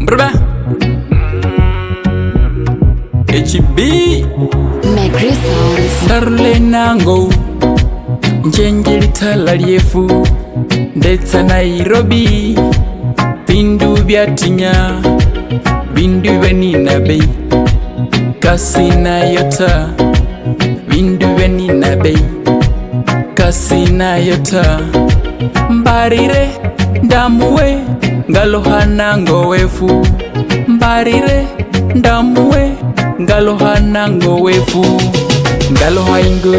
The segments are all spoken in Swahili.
Brba HB Megri Sounds. Darle nango Njenjeli tala liefu Ndetsa Nairobi Bindu byatinya Bindu benina bei Kasina yota Bindu benina bei Kasina yota Mbarire ndamuwe Ngalohana ngowefu Mbarire ndamuwe Ngalohana ngowefu Ngalohaingo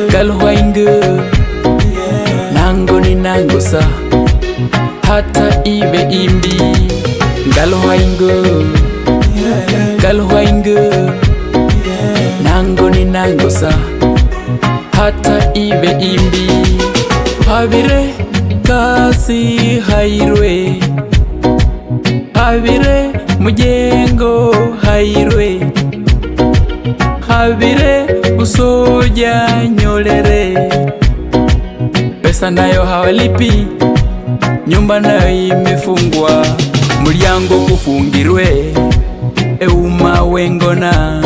Ngalohaingo Nango ni nango sa Hata ibe imbi Ngalohaingo Ngalohaingo Nango ni nango sa Hata ibe imbi Habire kasi hairwe Habire mujengo hairwe Habire usoja nyolere Pesa nayo hawalipi Nyumba nayo imefungwa Mulyango kufungirwe Euma wengona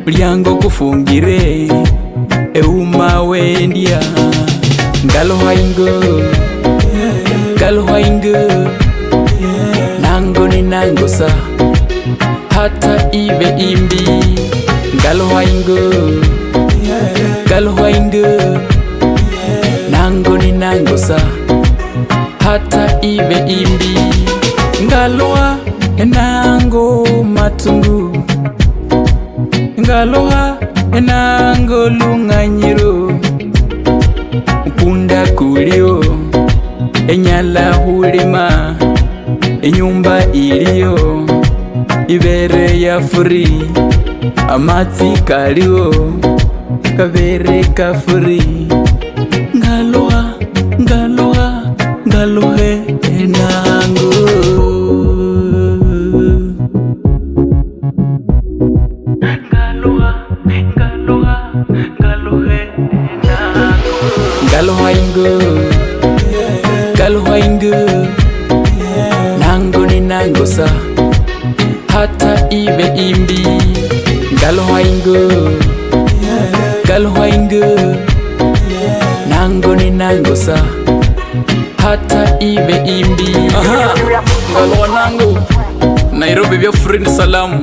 Mulyango kufungirwe Euma wendia Ngalohaingo Ngalohaingo Nango ni nango sa Hata ibe imbi Ngalohaingo Ngalohaingo Nango ni nango sa Hata ibe imbi Ngaloha enango matungu Ngaloha enango lunganyiro Ukunda kulio Enyala hulima Enyumba iliyo Ibere ya furi Amatsi kalio Kabere ka furi Ngaloha Ngaloha Ngalohe enango Ngaloha Ngaloha Ngalohe enango Ngalohaingo Ngalohaingo Nango ni nango sa Hata ibe imbi Ngalohaingo Ngalohaingo Nango ni nango sa Hata ibe imbi Ngaloha nango Nairobi bya free ni salamu